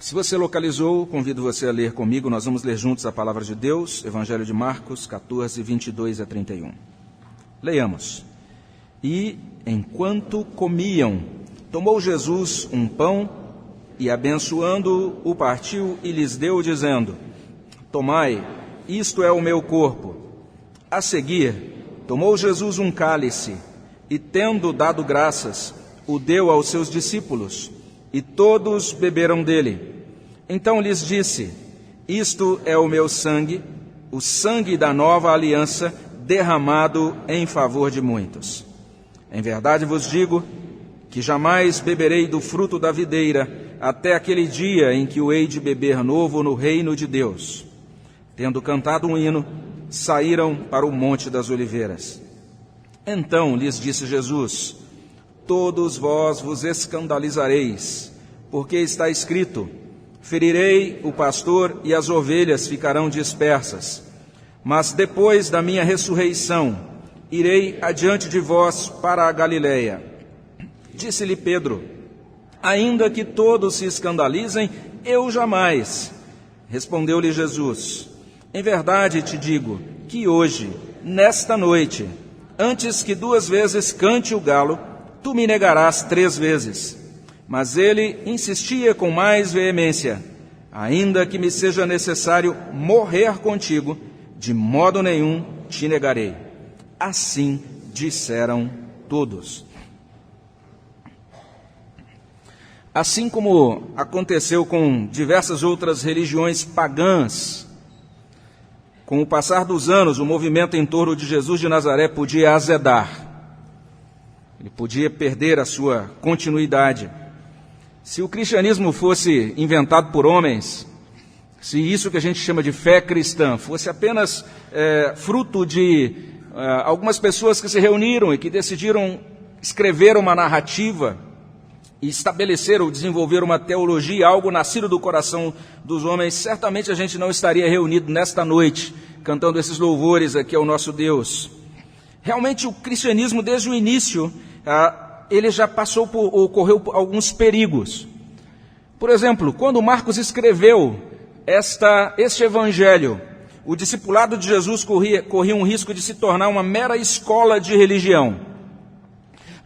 Se você localizou, convido você a ler comigo. Nós vamos ler juntos a palavra de Deus, Evangelho de Marcos 14, 22 a 31. Leiamos. E, enquanto comiam, tomou Jesus um pão e, abençoando-o, o partiu e lhes deu, dizendo: Tomai, isto é o meu corpo. A seguir, tomou Jesus um cálice e, tendo dado graças, o deu aos seus discípulos, e todos beberam dele. Então lhes disse: Isto é o meu sangue, o sangue da nova aliança, derramado em favor de muitos. Em verdade vos digo que jamais beberei do fruto da videira até aquele dia em que o hei de beber novo no reino de Deus. Tendo cantado um hino, saíram para o Monte das Oliveiras. Então lhes disse Jesus: Todos vós vos escandalizareis, porque está escrito: Ferirei o pastor e as ovelhas ficarão dispersas. Mas depois da minha ressurreição, irei adiante de vós para a Galileia. Disse-lhe Pedro: Ainda que todos se escandalizem, eu jamais. Respondeu-lhe Jesus: Em verdade te digo que hoje, nesta noite, antes que 2 vezes cante o galo, tu me negarás 3 vezes. Mas ele insistia com mais veemência: Ainda que me seja necessário morrer contigo, de modo nenhum te negarei. Assim disseram todos. Assim como aconteceu com diversas outras religiões pagãs, com o passar dos anos, o movimento em torno de Jesus de Nazaré podia azedar. Ele podia perder a sua continuidade. Se o cristianismo fosse inventado por homens, se isso que a gente chama de fé cristã fosse apenas fruto de algumas pessoas que se reuniram e que decidiram escrever uma narrativa e estabelecer ou desenvolver uma teologia, algo nascido do coração dos homens, certamente a gente não estaria reunido nesta noite, cantando esses louvores aqui ao nosso Deus. Realmente o cristianismo, desde o início, ele já correu por alguns perigos. Por exemplo, quando Marcos escreveu este evangelho, o discipulado de Jesus corria um risco de se tornar uma mera escola de religião.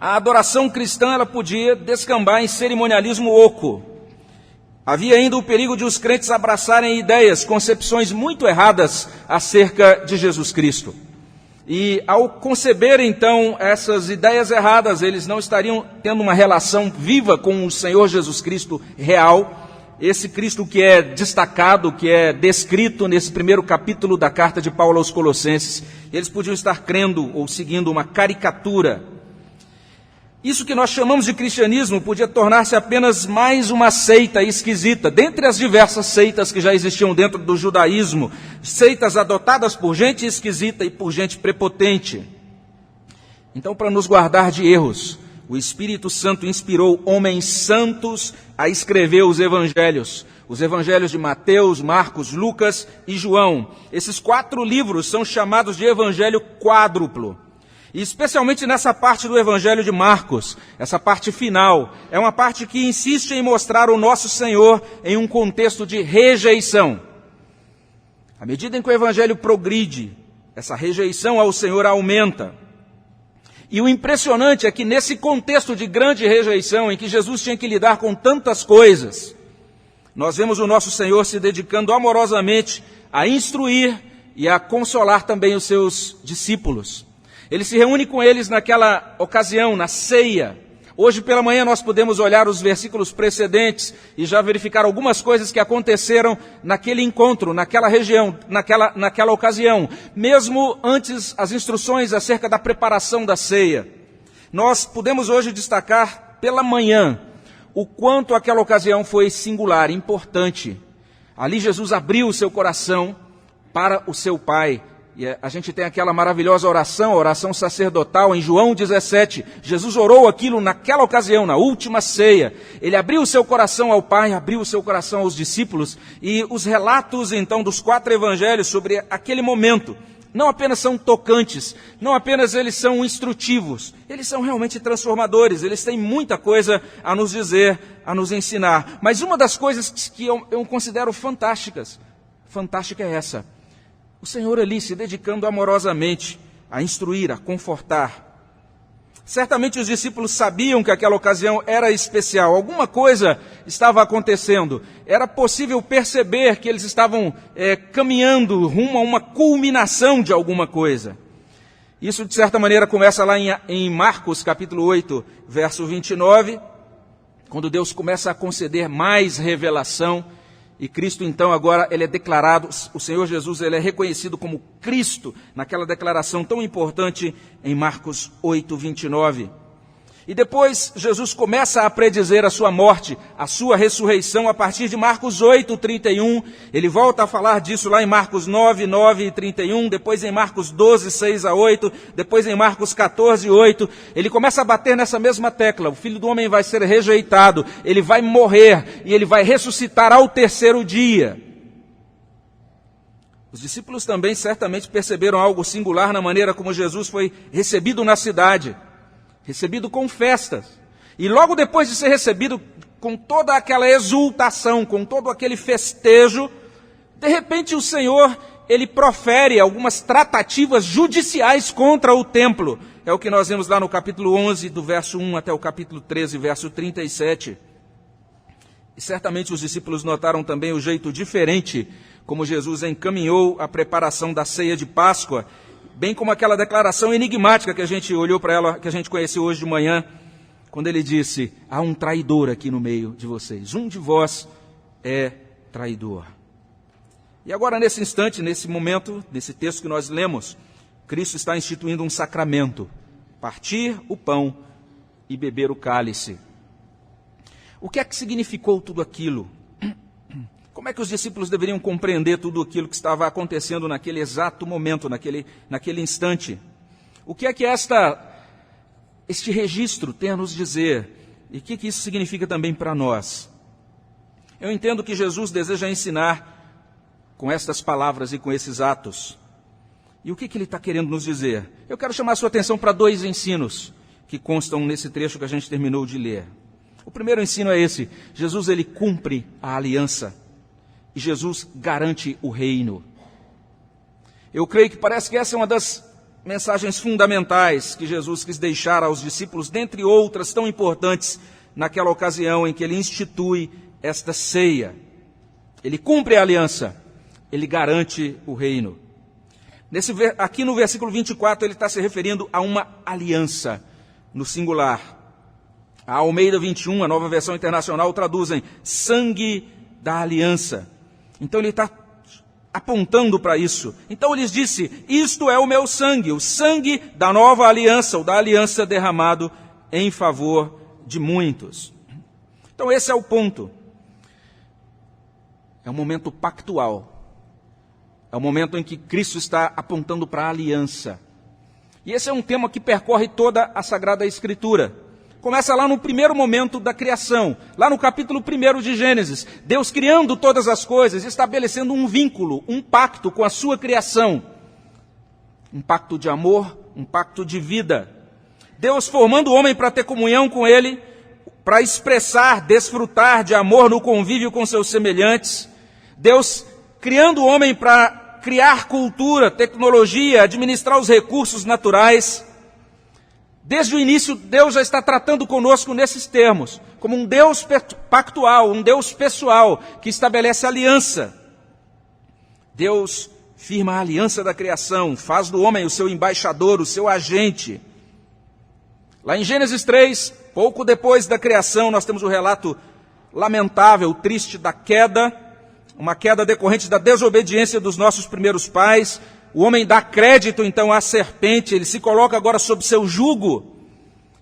A adoração cristã ela podia descambar em cerimonialismo oco. Havia ainda o perigo de os crentes abraçarem ideias, concepções muito erradas acerca de Jesus Cristo. E ao conceber, então, essas ideias erradas, eles não estariam tendo uma relação viva com o Senhor Jesus Cristo real, esse Cristo que é destacado, que é descrito nesse primeiro capítulo da carta de Paulo aos Colossenses. Eles podiam estar crendo ou seguindo uma caricatura. Isso que nós chamamos de cristianismo podia tornar-se apenas mais uma seita esquisita, dentre as diversas seitas que já existiam dentro do judaísmo, seitas adotadas por gente esquisita e por gente prepotente. Então, para nos guardar de erros, o Espírito Santo inspirou homens santos a escrever os evangelhos de Mateus, Marcos, Lucas e João. Esses 4 livros são chamados de evangelho quádruplo. E especialmente nessa parte do Evangelho de Marcos, essa parte final, é uma parte que insiste em mostrar o nosso Senhor em um contexto de rejeição. À medida em que o Evangelho progride, essa rejeição ao Senhor aumenta. E o impressionante é que nesse contexto de grande rejeição, em que Jesus tinha que lidar com tantas coisas, nós vemos o nosso Senhor se dedicando amorosamente a instruir e a consolar também os seus discípulos. Ele se reúne com eles naquela ocasião, na ceia. Hoje pela manhã nós podemos olhar os versículos precedentes e já verificar algumas coisas que aconteceram naquele encontro, naquela região, naquela ocasião. Mesmo antes as instruções acerca da preparação da ceia. Nós podemos hoje destacar pela manhã o quanto aquela ocasião foi singular, importante. Ali Jesus abriu o seu coração para o seu Pai. E a gente tem aquela maravilhosa oração, a oração sacerdotal em João 17. Jesus orou aquilo naquela ocasião, na última ceia. Ele abriu o seu coração ao Pai, abriu o seu coração aos discípulos. E os relatos, então, dos 4 evangelhos sobre aquele momento, não apenas são tocantes, não apenas eles são instrutivos, eles são realmente transformadores, eles têm muita coisa a nos dizer, a nos ensinar. Mas uma das coisas que eu considero fantástica é essa: o Senhor ali se dedicando amorosamente a instruir, a confortar. Certamente os discípulos sabiam que aquela ocasião era especial, alguma coisa estava acontecendo. Era possível perceber que eles estavam caminhando rumo a uma culminação de alguma coisa. Isso, de certa maneira, começa lá em Marcos, capítulo 8, verso 29, quando Deus começa a conceder mais revelação. E Cristo, então, agora, ele é declarado, o Senhor Jesus, ele é reconhecido como Cristo, naquela declaração tão importante em Marcos 8, 29. E depois, Jesus começa a predizer a sua morte, a sua ressurreição, a partir de Marcos 8, 31. Ele volta a falar disso lá em Marcos 9, 9 e 31, depois em Marcos 12, 6 a 8, depois em Marcos 14, 8. Ele começa a bater nessa mesma tecla: o Filho do Homem vai ser rejeitado, ele vai morrer e ele vai ressuscitar ao terceiro dia. Os discípulos também certamente perceberam algo singular na maneira como Jesus foi recebido na cidade. Recebido com festas. E logo depois de ser recebido com toda aquela exultação, com todo aquele festejo, de repente o Senhor, ele profere algumas tratativas judiciais contra o templo. É o que nós vemos lá no capítulo 11, do verso 1 até o capítulo 13, verso 37. E certamente os discípulos notaram também o jeito diferente como Jesus encaminhou a preparação da ceia de Páscoa, bem como aquela declaração enigmática que a gente olhou para ela, que a gente conheceu hoje de manhã, quando ele disse: há um traidor aqui no meio de vocês, um de vós é traidor. E agora, nesse instante, nesse momento, nesse texto que nós lemos, Cristo está instituindo um sacramento: partir o pão e beber o cálice. O que é que significou tudo aquilo? Como é que os discípulos deveriam compreender tudo aquilo que estava acontecendo naquele exato momento, naquele instante? O que é que este registro tem a nos dizer? E o que isso significa também para nós? Eu entendo que Jesus deseja ensinar com estas palavras e com esses atos. E o que ele está querendo nos dizer? Eu quero chamar a sua atenção para dois ensinos que constam nesse trecho que a gente terminou de ler. O primeiro ensino é esse: Jesus, ele cumpre a aliança. E Jesus garante o reino. Eu creio que parece que essa é uma das mensagens fundamentais que Jesus quis deixar aos discípulos, dentre outras tão importantes, naquela ocasião em que ele institui esta ceia. Ele cumpre a aliança, ele garante o reino. Aqui no versículo 24, ele está se referindo a uma aliança, no singular. A Almeida 21, a Nova Versão Internacional, traduzem sangue da aliança. Então ele está apontando para isso. Então ele disse: isto é o meu sangue, o sangue da nova aliança, ou da aliança derramado em favor de muitos. Então esse é o ponto. É um momento pactual. É o momento em que Cristo está apontando para a aliança. E esse é um tema que percorre toda a Sagrada Escritura. Começa lá no primeiro momento da criação, lá no capítulo 1 de Gênesis. Deus criando todas as coisas, estabelecendo um vínculo, um pacto com a sua criação. Um pacto de amor, um pacto de vida. Deus formando o homem para ter comunhão com ele, para expressar, desfrutar de amor no convívio com seus semelhantes. Deus criando o homem para criar cultura, tecnologia, administrar os recursos naturais. Desde o início, Deus já está tratando conosco nesses termos, como um Deus pactual, um Deus pessoal, que estabelece aliança. Deus firma a aliança da criação, faz do homem o seu embaixador, o seu agente. Lá em Gênesis 3, pouco depois da criação, nós temos o relato lamentável, triste da queda, uma queda decorrente da desobediência dos nossos primeiros pais. O homem dá crédito, então, à serpente, ele se coloca agora sob seu jugo.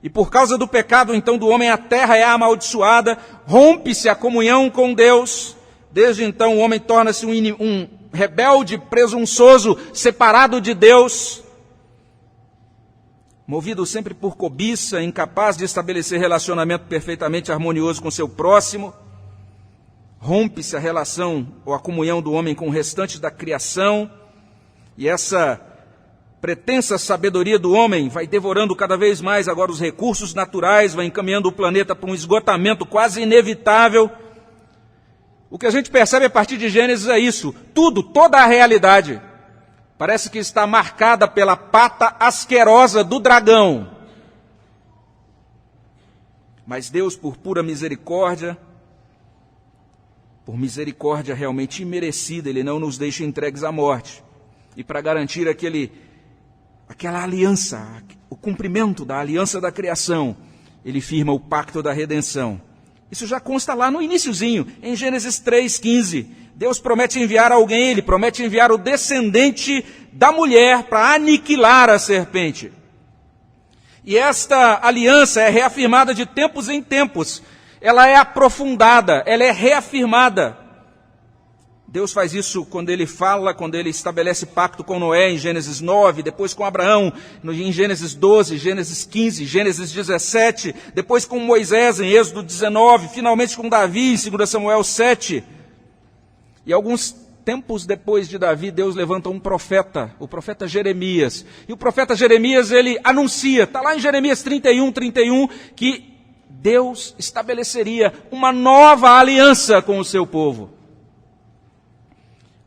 E por causa do pecado, então, do homem, a terra é amaldiçoada, rompe-se a comunhão com Deus. Desde então, o homem torna-se um rebelde, presunçoso, separado de Deus. Movido sempre por cobiça, incapaz de estabelecer relacionamento perfeitamente harmonioso com seu próximo. Rompe-se a relação ou a comunhão do homem com o restante da criação. E essa pretensa sabedoria do homem vai devorando cada vez mais agora os recursos naturais, vai encaminhando o planeta para um esgotamento quase inevitável. O que a gente percebe a partir de Gênesis é isso, toda a realidade parece que está marcada pela pata asquerosa do dragão. Mas Deus, por pura misericórdia, por misericórdia realmente imerecida, Ele não nos deixa entregues à morte. E para garantir aquela aliança, o cumprimento da aliança da criação, Ele firma o pacto da redenção. Isso já consta lá no iniciozinho, em Gênesis 3,15. Deus promete enviar alguém, Ele promete enviar o descendente da mulher para aniquilar a serpente. E esta aliança é reafirmada de tempos em tempos. Ela é aprofundada, ela é reafirmada. Deus faz isso quando Ele fala, quando Ele estabelece pacto com Noé em Gênesis 9, depois com Abraão em Gênesis 12, Gênesis 15, Gênesis 17, depois com Moisés em Êxodo 19, finalmente com Davi em 2 Samuel 7. E alguns tempos depois de Davi, Deus levanta um profeta, o profeta Jeremias. E o profeta Jeremias, ele anuncia, está lá em Jeremias 31, que Deus estabeleceria uma nova aliança com o seu povo.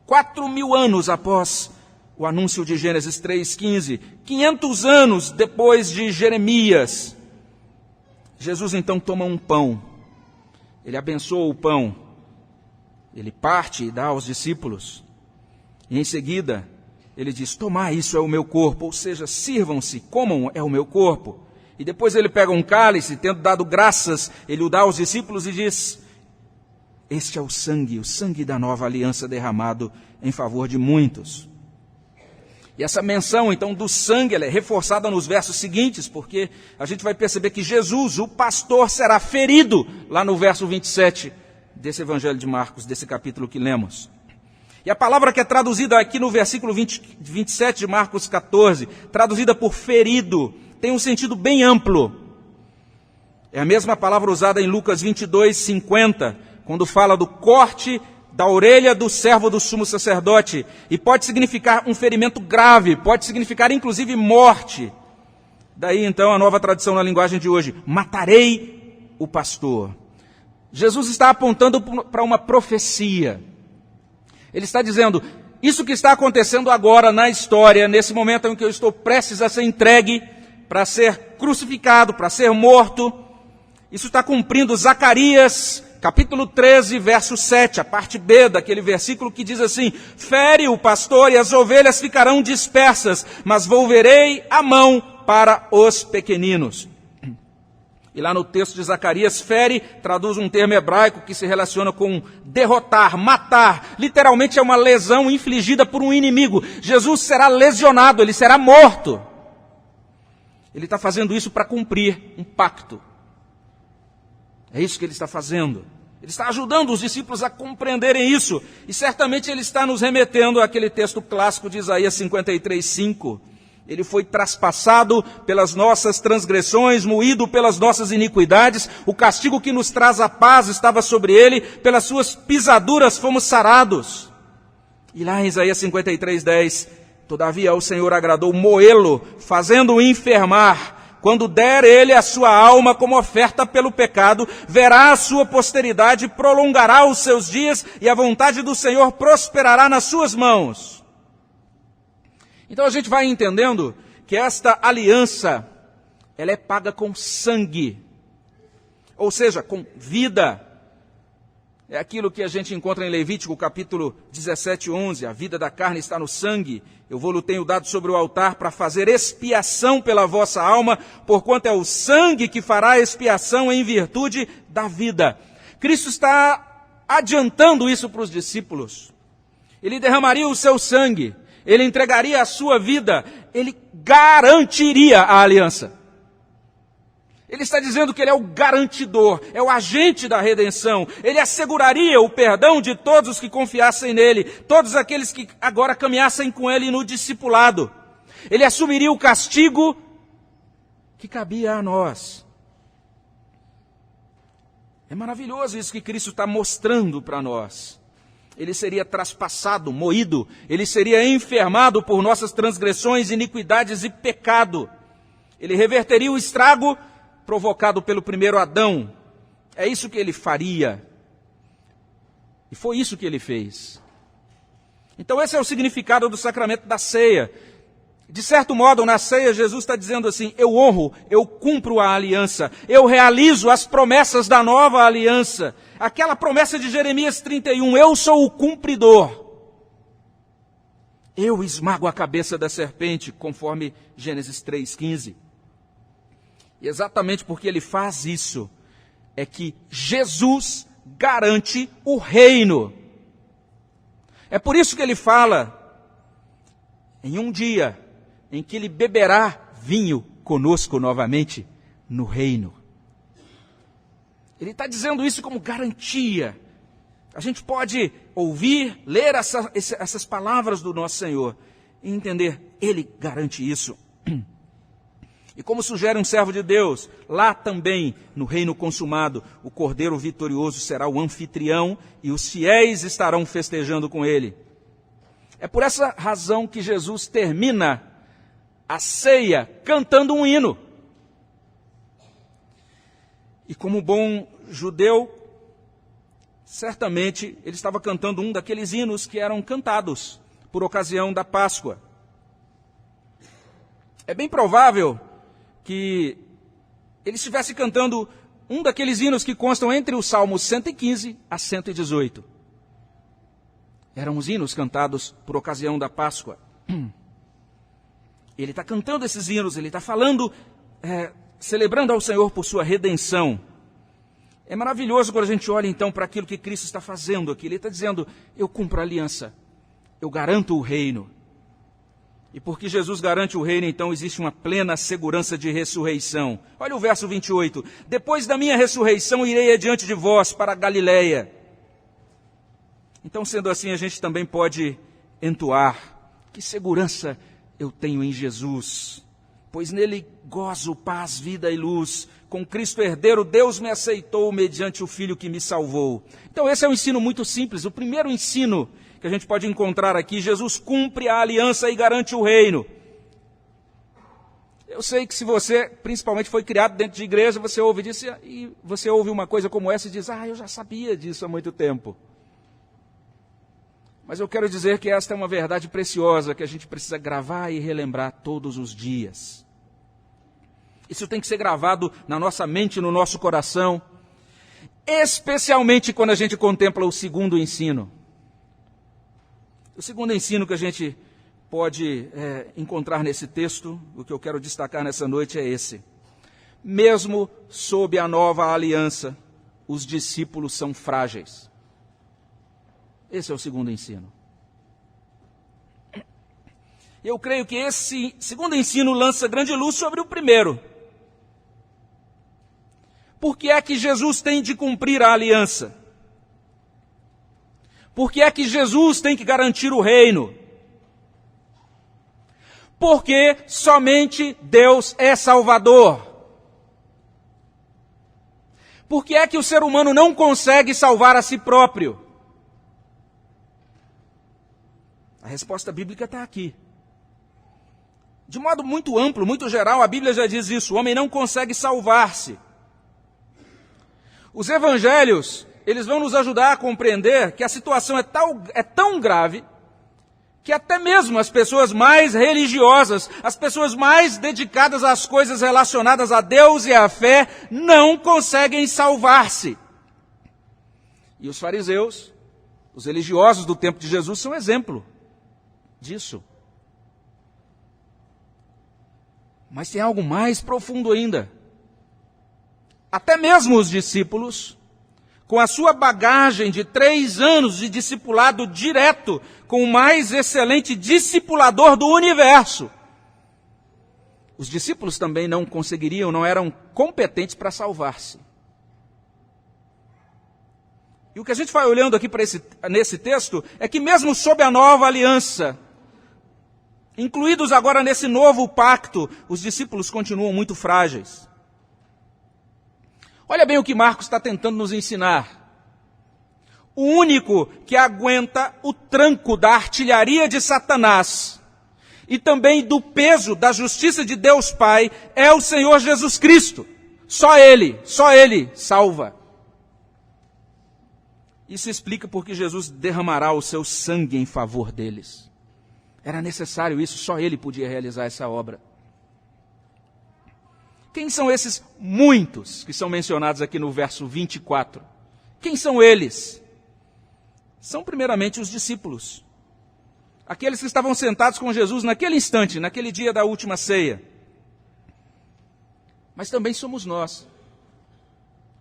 4.000 anos após o anúncio de Gênesis 3,15, 500 anos depois de Jeremias, Jesus então toma um pão, Ele abençoa o pão, Ele parte e dá aos discípulos, e em seguida Ele diz, tomai, isso é o meu corpo, ou seja, sirvam-se, comam, é o meu corpo. E depois Ele pega um cálice, tendo dado graças, Ele o dá aos discípulos e diz, este é o sangue da nova aliança derramado em favor de muitos. E essa menção, então, do sangue, ela é reforçada nos versos seguintes, porque a gente vai perceber que Jesus, o pastor, será ferido, lá no verso 27 desse Evangelho de Marcos, desse capítulo que lemos. E a palavra que é traduzida aqui no versículo 27 de Marcos 14, traduzida por ferido, tem um sentido bem amplo. É a mesma palavra usada em Lucas 22:50, quando fala do corte da orelha do servo do sumo sacerdote, e pode significar um ferimento grave, pode significar inclusive morte. Daí então a nova tradução na linguagem de hoje, matarei o pastor. Jesus está apontando para uma profecia. Ele está dizendo, isso que está acontecendo agora na história, nesse momento em que eu estou prestes a ser entregue para ser crucificado, para ser morto, isso está cumprindo Zacarias, capítulo 13, verso 7, a parte B daquele versículo que diz assim, fere o pastor e as ovelhas ficarão dispersas, mas volverei a mão para os pequeninos. E lá no texto de Zacarias, fere traduz um termo hebraico que se relaciona com derrotar, matar. Literalmente é uma lesão infligida por um inimigo. Jesus será lesionado, ele será morto. Ele está fazendo isso para cumprir um pacto. É isso que ele está fazendo. Ele está ajudando os discípulos a compreenderem isso. E certamente ele está nos remetendo àquele texto clássico de Isaías 53:5. Ele foi traspassado pelas nossas transgressões, moído pelas nossas iniquidades. O castigo que nos traz a paz estava sobre ele. Pelas suas pisaduras fomos sarados. E lá em Isaías 53:10, todavia ao Senhor agradou moê-lo, fazendo-o enfermar. Quando der ele a sua alma como oferta pelo pecado, verá a sua posteridade, prolongará os seus dias, e a vontade do Senhor prosperará nas suas mãos. Então a gente vai entendendo que esta aliança, ela é paga com sangue, ou seja, com vida. É aquilo que a gente encontra em Levítico, capítulo 17:11, a vida da carne está no sangue, eu vou-lo tenho dado sobre o altar para fazer expiação pela vossa alma, porquanto é o sangue que fará expiação em virtude da vida. Cristo está adiantando isso para os discípulos. Ele derramaria o seu sangue, ele entregaria a sua vida, ele garantiria a aliança. Ele está dizendo que ele é o garantidor, é o agente da redenção. Ele asseguraria o perdão de todos os que confiassem nele, todos aqueles que agora caminhassem com ele no discipulado. Ele assumiria o castigo que cabia a nós. É maravilhoso isso que Cristo está mostrando para nós. ele seria traspassado, moído, ele seria enfermado por nossas transgressões, iniquidades e pecado. Ele reverteria o estrago provocado pelo primeiro Adão. É isso que ele faria. E foi isso que ele fez. Então esse é o significado do sacramento da ceia. De certo modo, na ceia, Jesus está dizendo assim: eu honro, eu cumpro a aliança, eu realizo as promessas da nova aliança. Aquela promessa de Jeremias 31, eu sou o cumpridor. Eu esmago a cabeça da serpente, conforme Gênesis 3,15. E exatamente porque ele faz isso, é que Jesus garante o reino. É por isso que ele fala, em um dia em que ele beberá vinho conosco novamente no reino. Ele está dizendo isso como garantia. A gente pode ouvir, ler essas palavras do nosso Senhor e entender, ele garante isso. E como sugere um servo de Deus, lá também, no reino consumado, o Cordeiro vitorioso será o anfitrião e os fiéis estarão festejando com ele. É por essa razão que Jesus termina a ceia cantando um hino. E como bom judeu, certamente ele estava cantando um daqueles hinos que eram cantados por ocasião da Páscoa. É bem provável que ele estivesse cantando um daqueles hinos que constam entre os Salmos 115 a 118. Eram os hinos cantados por ocasião da Páscoa. Ele está cantando esses hinos, ele está falando, celebrando ao Senhor por sua redenção. É maravilhoso quando a gente olha então para aquilo que Cristo está fazendo aqui. Ele está dizendo, eu cumpro a aliança, eu garanto o reino. E porque Jesus garante o reino, então existe uma plena segurança de ressurreição. Olha o verso 28. Depois da minha ressurreição irei adiante de vós para a Galileia. Então, sendo assim, a gente também pode entoar. Que segurança eu tenho em Jesus, pois nele gozo paz, vida e luz. Com Cristo herdeiro, Deus me aceitou mediante o Filho que me salvou. Então esse é um ensino muito simples. O primeiro ensino que a gente pode encontrar aqui, Jesus cumpre a aliança e garante o reino. Eu sei que se você, principalmente, foi criado dentro de igreja, você ouve disso e você ouve uma coisa como essa e diz, eu já sabia disso há muito tempo. Mas eu quero dizer que esta é uma verdade preciosa que a gente precisa gravar e relembrar todos os dias. Isso tem que ser gravado na nossa mente, no nosso coração, especialmente quando a gente contempla o segundo ensino. O segundo ensino que a gente pode encontrar nesse texto, o que eu quero destacar nessa noite é esse. Mesmo sob a nova aliança, os discípulos são frágeis. Esse é o segundo ensino. Eu creio que esse segundo ensino lança grande luz sobre o primeiro. Por que é que Jesus tem de cumprir a aliança? Por que é que Jesus tem que garantir o reino? Porque somente Deus é Salvador. Por que é que o ser humano não consegue salvar a si próprio? A resposta bíblica está aqui. De modo muito amplo, muito geral, a Bíblia já diz isso. O homem não consegue salvar-se. Os evangelhos, eles vão nos ajudar a compreender que a situação é tão grave que até mesmo as pessoas mais religiosas, as pessoas mais dedicadas às coisas relacionadas a Deus e à fé, não conseguem salvar-se. E os fariseus, os religiosos do tempo de Jesus, são exemplo disso. Mas tem algo mais profundo ainda. Até mesmo os discípulos, com a sua bagagem de 3 anos de discipulado direto com o mais excelente discipulador do universo, os discípulos também não conseguiriam, não eram competentes para salvar-se. E o que a gente vai olhando aqui nesse texto é que mesmo sob a nova aliança, incluídos agora nesse novo pacto, os discípulos continuam muito frágeis. Olha bem o que Marcos está tentando nos ensinar. o único que aguenta o tranco da artilharia de Satanás e também do peso da justiça de Deus Pai é o Senhor Jesus Cristo. Só Ele salva. Isso explica porque Jesus derramará o seu sangue em favor deles. Era necessário isso, só Ele podia realizar essa obra. Quem são esses muitos que são mencionados aqui no verso 24? Quem são eles? São primeiramente os discípulos. Aqueles que estavam sentados com Jesus naquele instante, naquele dia da última ceia. Mas também somos nós.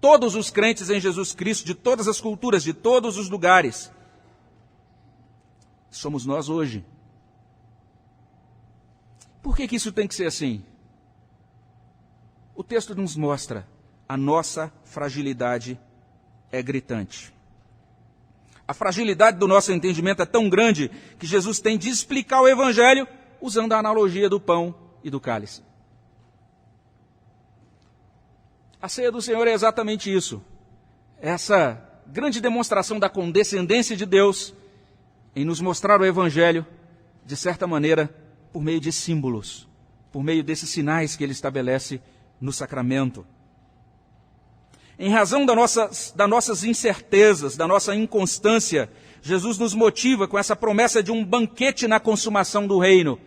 Todos os crentes em Jesus Cristo, de todas as culturas, de todos os lugares. Somos nós hoje. Por que isso tem que ser assim? O texto nos mostra a nossa fragilidade é gritante. A fragilidade do nosso entendimento é tão grande que Jesus tem de explicar o Evangelho usando a analogia do pão e do cálice. A ceia do Senhor é exatamente isso. Essa grande demonstração da condescendência de Deus em nos mostrar o Evangelho, de certa maneira, por meio de símbolos, por meio desses sinais que Ele estabelece no sacramento. Em razão das nossas incertezas, da nossa inconstância, Jesus nos motiva com essa promessa de um banquete na consumação do reino.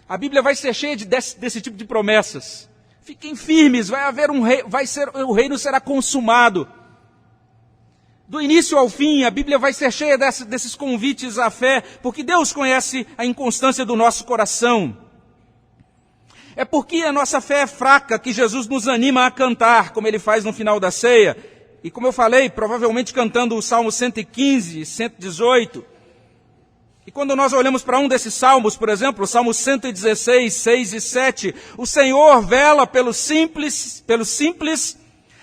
A Bíblia vai ser cheia desse tipo de promessas. Fiquem firmes, o reino será consumado. Do início ao fim, a Bíblia vai ser cheia desses convites à fé, porque Deus conhece a inconstância do nosso coração. É porque a nossa fé é fraca que Jesus nos anima a cantar, como Ele faz no final da ceia. E como eu falei, provavelmente cantando o Salmo 115, 118. E quando nós olhamos para um desses salmos, por exemplo, o Salmo 116, 6 e 7, o Senhor vela pelo simples,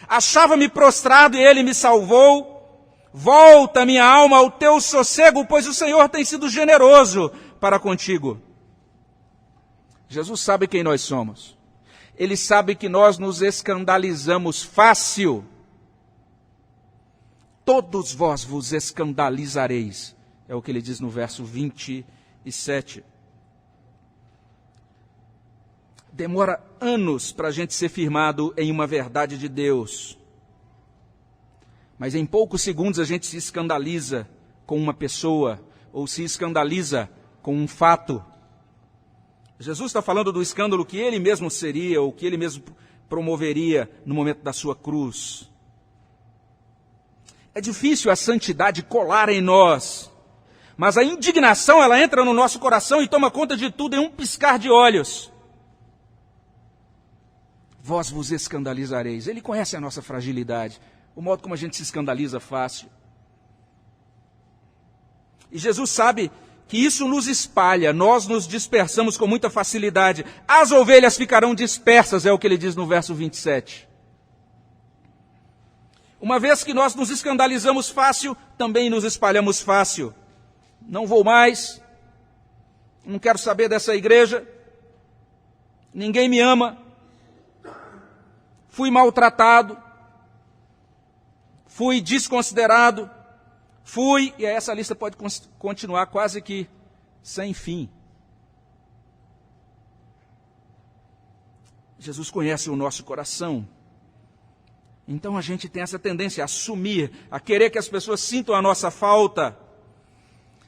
achava-me prostrado e Ele me salvou. Volta, minha alma, ao teu sossego, pois o Senhor tem sido generoso para contigo. Jesus sabe quem nós somos. Ele sabe que nós nos escandalizamos fácil. Todos vós vos escandalizareis. É o que ele diz no verso 27. Demora anos para a gente ser firmado em uma verdade de Deus. Mas em poucos segundos a gente se escandaliza com uma pessoa ou se escandaliza com um fato. Jesus está falando do escândalo que ele mesmo seria ou que ele mesmo promoveria no momento da sua cruz. É difícil a santidade colar em nós, mas a indignação ela entra no nosso coração e toma conta de tudo em um piscar de olhos. Vós vos escandalizareis. Ele conhece a nossa fragilidade, o modo como a gente se escandaliza fácil. E Jesus sabe que isso nos espalha, nós nos dispersamos com muita facilidade. As ovelhas ficarão dispersas, é o que ele diz no verso 27. Uma vez que nós nos escandalizamos fácil, também nos espalhamos fácil. Não vou mais, não quero saber dessa igreja, ninguém me ama, fui maltratado, fui desconsiderado, e essa lista pode continuar quase que sem fim. Jesus conhece o nosso coração. Então a gente tem essa tendência a assumir, a querer que as pessoas sintam a nossa falta.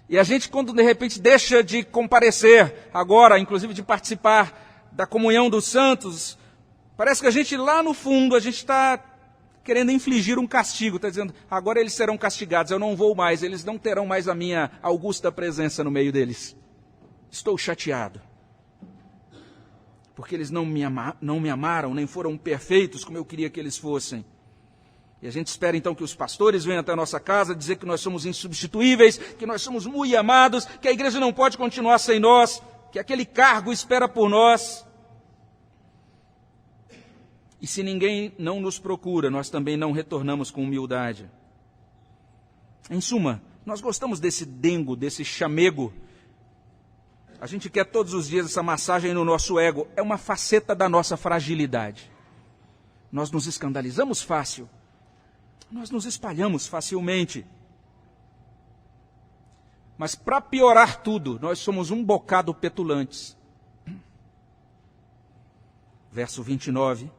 E a gente, quando de repente deixa de comparecer, agora, inclusive de participar da comunhão dos santos, parece que a gente lá no fundo, a gente está querendo infligir um castigo, está dizendo, agora eles serão castigados, eu não vou mais, eles não terão mais a minha augusta presença no meio deles. Estou chateado. Porque eles não me amaram, nem foram perfeitos como eu queria que eles fossem. E a gente espera então que os pastores venham até a nossa casa dizer que nós somos insubstituíveis, que nós somos muito amados, que a igreja não pode continuar sem nós, que aquele cargo espera por nós. E se ninguém não nos procura, nós também não retornamos com humildade. Em suma, nós gostamos desse dengo, desse chamego. A gente quer todos os dias essa massagem no nosso ego. É uma faceta da nossa fragilidade. Nós nos escandalizamos fácil. Nós nos espalhamos facilmente. Mas para piorar tudo, nós somos um bocado petulantes. Verso 29,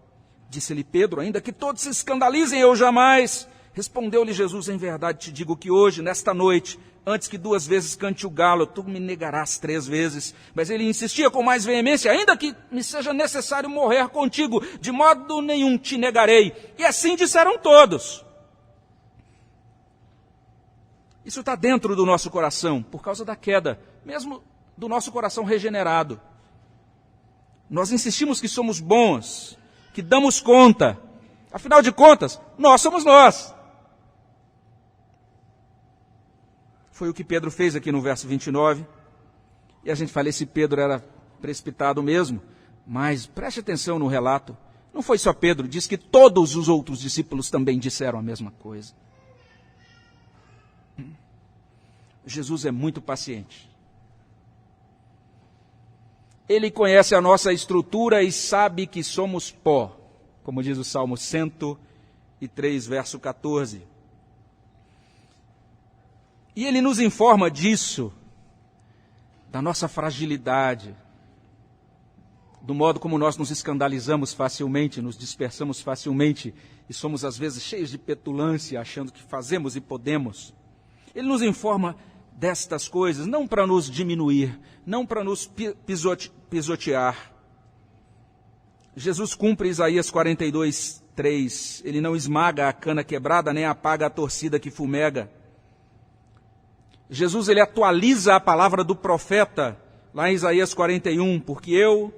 disse-lhe Pedro, ainda que todos se escandalizem, eu jamais. Respondeu-lhe Jesus, em verdade te digo que hoje, nesta noite, antes que 2 vezes cante o galo, tu me negarás 3 vezes. Mas ele insistia com mais veemência, ainda que me seja necessário morrer contigo, de modo nenhum te negarei. E assim disseram todos. Isso está dentro do nosso coração, por causa da queda, mesmo do nosso coração regenerado. Nós insistimos que somos bons, que damos conta. Afinal de contas, nós somos nós. Foi o que Pedro fez aqui no verso 29. E a gente fala, esse Pedro era precipitado mesmo. Mas preste atenção no relato. Não foi só Pedro, diz que todos os outros discípulos também disseram a mesma coisa. Jesus é muito paciente. Ele conhece a nossa estrutura e sabe que somos pó, como diz o Salmo 103, verso 14. E ele nos informa disso, da nossa fragilidade, do modo como nós nos escandalizamos facilmente, nos dispersamos facilmente e somos às vezes cheios de petulância, achando que fazemos e podemos. Ele nos informa destas coisas, não para nos diminuir, não para nos pisotear. Jesus cumpre Isaías 42, 3. Ele não esmaga a cana quebrada, nem apaga a torcida que fumega. Jesus, ele atualiza a palavra do profeta, lá em Isaías 41, porque eu,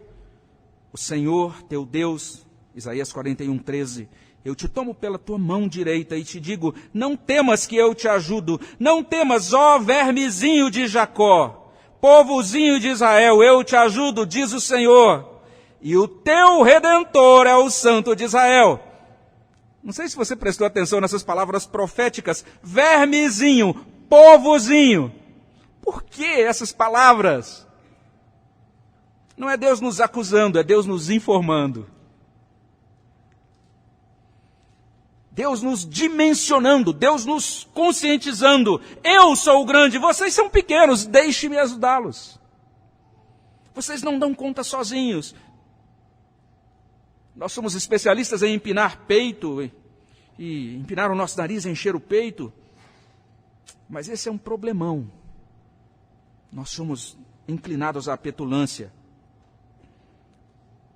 o Senhor, teu Deus, Isaías 41, 13, eu te tomo pela tua mão direita e te digo, não temas que eu te ajudo, não temas, ó vermezinho de Jacó, povozinho de Israel, eu te ajudo, diz o Senhor, e o teu Redentor é o Santo de Israel. Não sei se você prestou atenção nessas palavras proféticas, vermezinho, povozinho. Por que essas palavras? Não é Deus nos acusando, é Deus nos informando. Deus nos dimensionando, Deus nos conscientizando. Eu sou o grande, vocês são pequenos, deixe-me ajudá-los. Vocês não dão conta sozinhos. Nós somos especialistas em empinar peito, e empinar o nosso nariz, encher o peito. Mas esse é um problemão. Nós somos inclinados à petulância.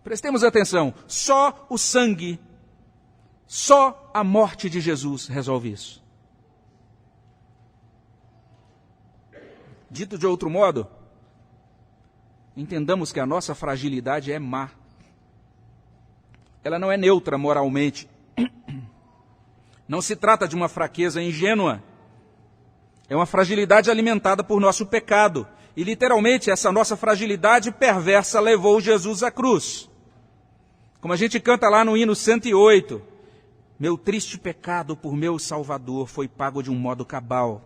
Prestemos atenção, só o sangue, só a morte de Jesus resolve isso. Dito de outro modo, entendamos que a nossa fragilidade é má. Ela não é neutra moralmente. Não se trata de uma fraqueza ingênua. É uma fragilidade alimentada por nosso pecado. E literalmente essa nossa fragilidade perversa levou Jesus à cruz. Como a gente canta lá no hino 108, meu triste pecado por meu Salvador foi pago de um modo cabal.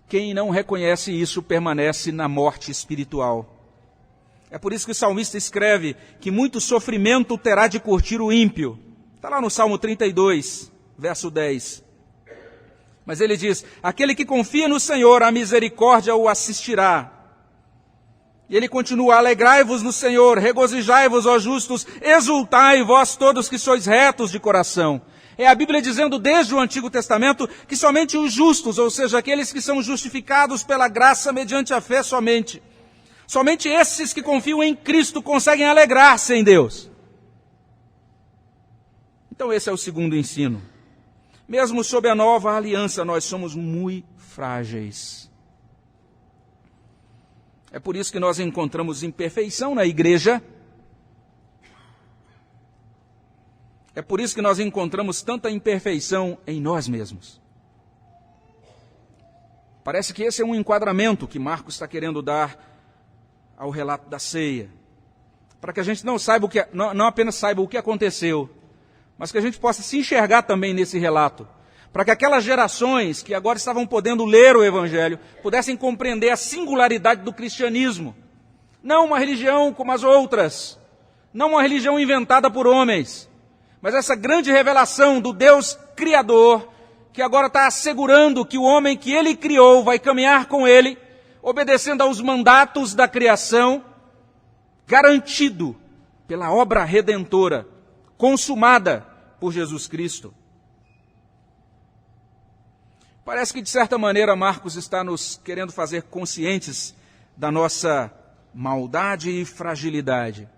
Quem não reconhece isso permanece na morte espiritual. É por isso que o salmista escreve que muito sofrimento terá de curtir o ímpio. Está lá no Salmo 32, verso 10. Mas ele diz, aquele que confia no Senhor, a misericórdia o assistirá. E ele continua, alegrai-vos no Senhor, regozijai-vos, ó justos, exultai, vós todos que sois retos de coração. É a Bíblia dizendo desde o Antigo Testamento que somente os justos, ou seja, aqueles que são justificados pela graça mediante a fé somente esses que confiam em Cristo conseguem alegrar-se em Deus. Então esse é o segundo ensino. Mesmo sob a nova aliança, nós somos muito frágeis. É por isso que nós encontramos imperfeição na igreja. É por isso que nós encontramos tanta imperfeição em nós mesmos. Parece que esse é um enquadramento que Marcos está querendo dar ao relato da ceia. Para que a gente não apenas saiba o que aconteceu, mas que a gente possa se enxergar também nesse relato. Para que aquelas gerações que agora estavam podendo ler o Evangelho, pudessem compreender a singularidade do cristianismo. Não uma religião como as outras, não uma religião inventada por homens, mas essa grande revelação do Deus Criador, que agora está assegurando que o homem que ele criou vai caminhar com ele, obedecendo aos mandatos da criação, garantido pela obra redentora, consumada por Jesus Cristo. Parece que, de certa maneira, Marcos está nos querendo fazer conscientes da nossa maldade e fragilidade.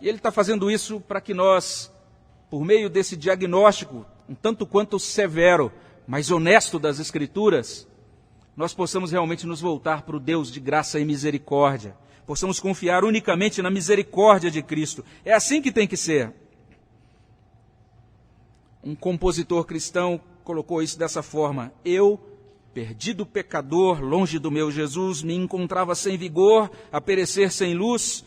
E ele está fazendo isso para que nós, por meio desse diagnóstico, um tanto quanto severo, mas honesto das Escrituras, nós possamos realmente nos voltar para o Deus de graça e misericórdia. Possamos confiar unicamente na misericórdia de Cristo. É assim que tem que ser. Um compositor cristão colocou isso dessa forma: eu, perdido pecador, longe do meu Jesus, me encontrava sem vigor, a perecer sem luz.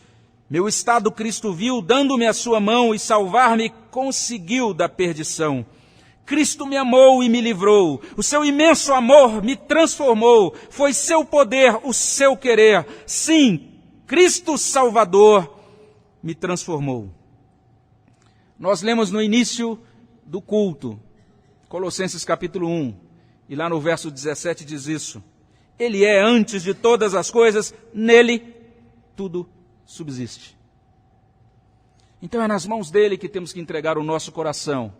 Meu estado Cristo viu, dando-me a sua mão, e salvar-me conseguiu da perdição. Cristo me amou e me livrou, o seu imenso amor me transformou, foi seu poder, o seu querer. Sim, Cristo Salvador me transformou. Nós lemos no início do culto, Colossenses capítulo 1, e lá no verso 17 diz isso: Ele é antes de todas as coisas, nele tudo subsiste. Então é nas mãos dele que temos que entregar o nosso coração,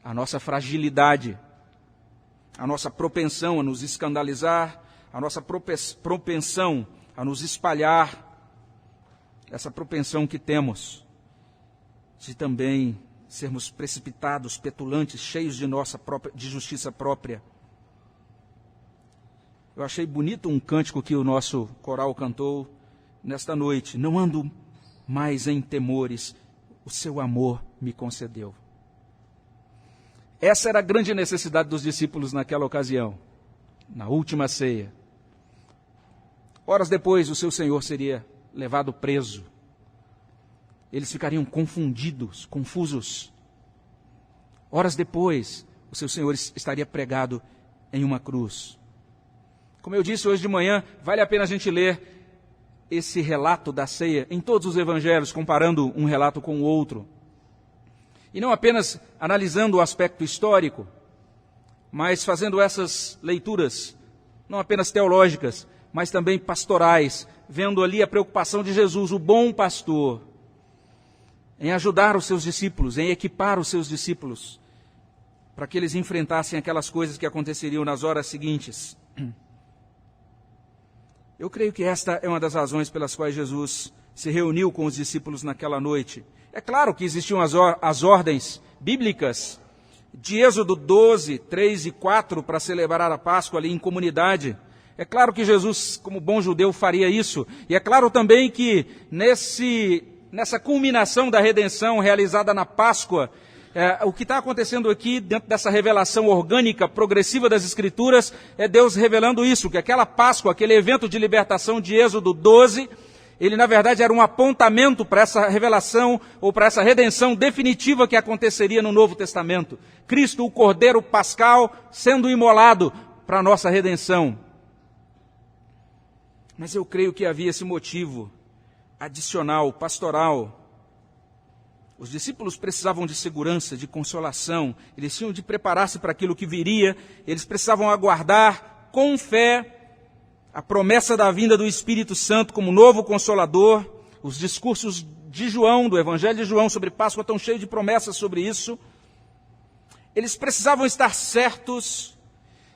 a nossa fragilidade, a nossa propensão a nos escandalizar, a nossa propensão a nos espalhar, essa propensão que temos de também sermos precipitados, petulantes, cheios de justiça própria. Eu achei bonito um cântico que o nosso coral cantou nesta noite: não ando mais em temores, o seu amor me concedeu. Essa era a grande necessidade dos discípulos naquela ocasião, na última ceia. Horas depois, o seu Senhor seria levado preso. Eles ficariam confundidos, confusos. Horas depois, o seu Senhor estaria pregado em uma cruz. Como eu disse hoje de manhã, vale a pena a gente ler esse relato da ceia em todos os evangelhos, comparando um relato com o outro. E não apenas analisando o aspecto histórico, mas fazendo essas leituras, não apenas teológicas, mas também pastorais, vendo ali a preocupação de Jesus, o bom pastor, em ajudar os seus discípulos, em equipar os seus discípulos, para que eles enfrentassem aquelas coisas que aconteceriam nas horas seguintes. Eu creio que esta é uma das razões pelas quais Jesus se reuniu com os discípulos naquela noite. É claro que existiam as ordens bíblicas de Êxodo 12, 3 e 4 para celebrar a Páscoa ali em comunidade. É claro que Jesus, como bom judeu, faria isso. E é claro também que nessa culminação da redenção realizada na Páscoa, o que está acontecendo aqui dentro dessa revelação orgânica, progressiva das Escrituras, é Deus revelando isso, que aquela Páscoa, aquele evento de libertação de Êxodo 12, ele na verdade era um apontamento para essa revelação ou para essa redenção definitiva que aconteceria no Novo Testamento. Cristo, o Cordeiro Pascal, sendo imolado para a nossa redenção. Mas eu creio que havia esse motivo adicional, pastoral. Os discípulos precisavam de segurança, de consolação, eles tinham de preparar-se para aquilo que viria, eles precisavam aguardar com fé a promessa da vinda do Espírito Santo como novo Consolador. Os discursos de João, do Evangelho de João sobre Páscoa, estão cheios de promessas sobre isso. Eles precisavam estar certos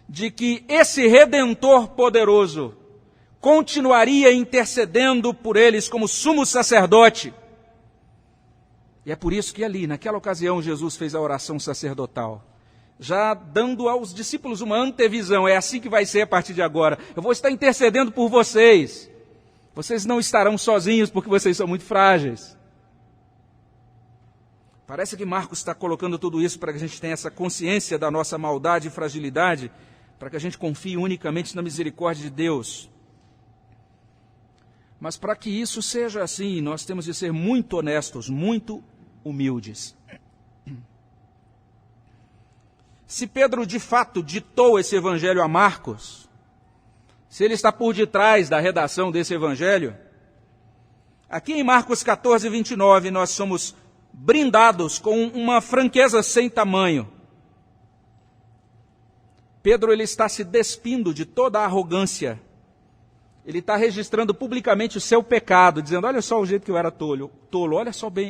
de que esse Redentor poderoso continuaria intercedendo por eles como sumo sacerdote. E é por isso que ali, naquela ocasião, Jesus fez a oração sacerdotal, já dando aos discípulos uma antevisão: é assim que vai ser a partir de agora. Eu vou estar intercedendo por vocês. Vocês não estarão sozinhos porque vocês são muito frágeis. Parece que Marcos está colocando tudo isso para que a gente tenha essa consciência da nossa maldade e fragilidade, para que a gente confie unicamente na misericórdia de Deus. Mas para que isso seja assim, nós temos de ser muito honestos, muito humildes. Se Pedro de fato ditou esse evangelho a Marcos, se ele está por detrás da redação desse evangelho, aqui em Marcos 14, 29, nós somos brindados com uma franqueza sem tamanho. Pedro ele está se despindo de toda a arrogância. Ele está registrando publicamente o seu pecado, dizendo, olha só o jeito que eu era tolo,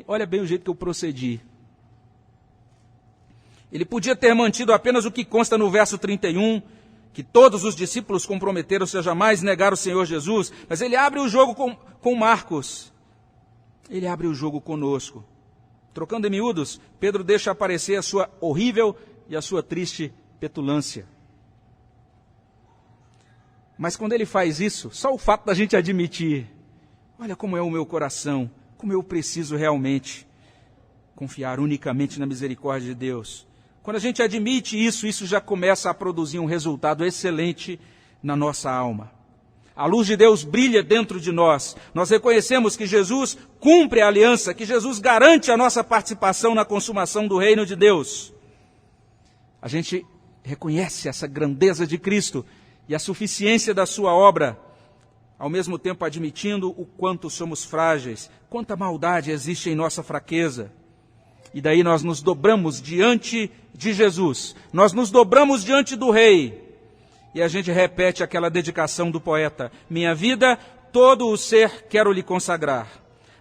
olha bem o jeito que eu procedi. Ele podia ter mantido apenas o que consta no verso 31, que todos os discípulos comprometeram-se a jamais negar o Senhor Jesus, mas ele abre o jogo com Marcos. Ele abre o jogo conosco. Trocando em miúdos, Pedro deixa aparecer a sua horrível e a sua triste petulância. Mas quando ele faz isso, só o fato da gente admitir, olha como é o meu coração, como eu preciso realmente confiar unicamente na misericórdia de Deus. Quando a gente admite isso, isso já começa a produzir um resultado excelente na nossa alma. A luz de Deus brilha dentro de nós. Nós reconhecemos que Jesus cumpre a aliança, que Jesus garante a nossa participação na consumação do reino de Deus. A gente reconhece essa grandeza de Cristo e a suficiência da sua obra, ao mesmo tempo admitindo o quanto somos frágeis, quanta maldade existe em nossa fraqueza. E daí nós nos dobramos diante de Jesus, nós nos dobramos diante do Rei, e a gente repete aquela dedicação do poeta, minha vida, todo o ser quero lhe consagrar.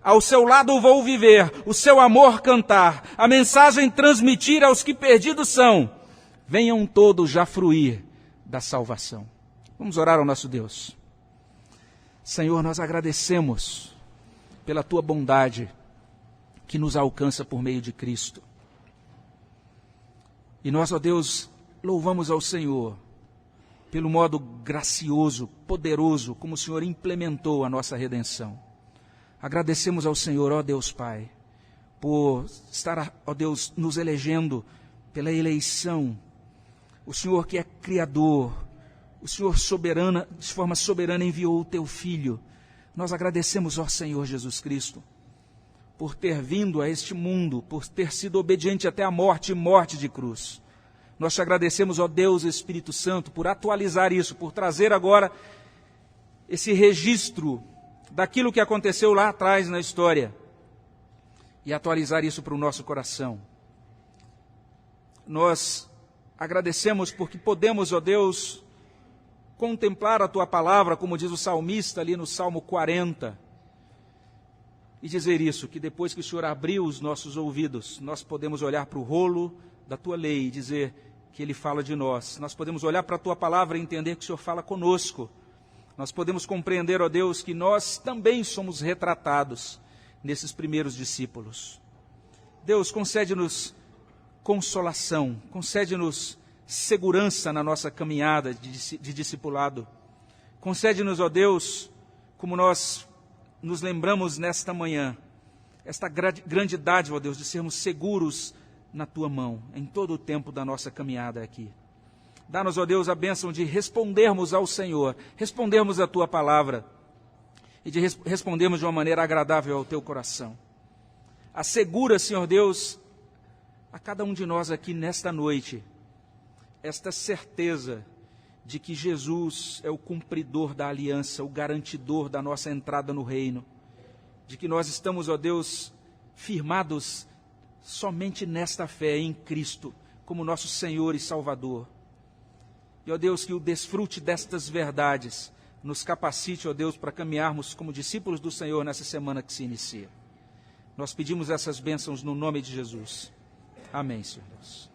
Ao seu lado vou viver, o seu amor cantar, a mensagem transmitir aos que perdidos são. Venham todos já fruir da salvação. Vamos orar ao nosso Deus. Senhor, nós agradecemos pela tua bondade que nos alcança por meio de Cristo. E nós, ó Deus, louvamos ao Senhor pelo modo gracioso, poderoso, como o Senhor implementou a nossa redenção. Agradecemos ao Senhor, ó Deus Pai, por estar, ó Deus, nos elegendo pela eleição. O Senhor que é Criador, o Senhor soberana, de forma soberana enviou o teu Filho. Nós agradecemos, ó Senhor Jesus Cristo, por ter vindo a este mundo, por ter sido obediente até a morte e morte de cruz. Nós te agradecemos, ó Deus Espírito Santo, por atualizar isso, por trazer agora esse registro daquilo que aconteceu lá atrás na história e atualizar isso para o nosso coração. Nós agradecemos porque podemos, ó Deus, contemplar a tua palavra, como diz o salmista ali no Salmo 40, e dizer isso, que depois que o Senhor abriu os nossos ouvidos, nós podemos olhar para o rolo da tua lei e dizer que ele fala de nós. Nós podemos olhar para a tua palavra e entender que o Senhor fala conosco. Nós podemos compreender, ó Deus, que nós também somos retratados nesses primeiros discípulos. Deus, concede-nos consolação, concede-nos segurança na nossa caminhada de discipulado. Concede-nos, ó Deus, como nós nos lembramos nesta manhã, esta grande dádiva, ó Deus, de sermos seguros na tua mão, em todo o tempo da nossa caminhada aqui. Dá-nos, ó Deus, a bênção de respondermos ao Senhor, respondermos a tua palavra e de respondermos de uma maneira agradável ao teu coração. Assegura, Senhor Deus, a cada um de nós aqui nesta noite, esta certeza de que Jesus é o cumpridor da aliança, o garantidor da nossa entrada no reino, de que nós estamos, ó Deus, firmados somente nesta fé em Cristo, como nosso Senhor e Salvador. E, ó Deus, que o desfrute destas verdades nos capacite, ó Deus, para caminharmos como discípulos do Senhor nessa semana que se inicia. Nós pedimos essas bênçãos no nome de Jesus. Amém, Senhor Deus.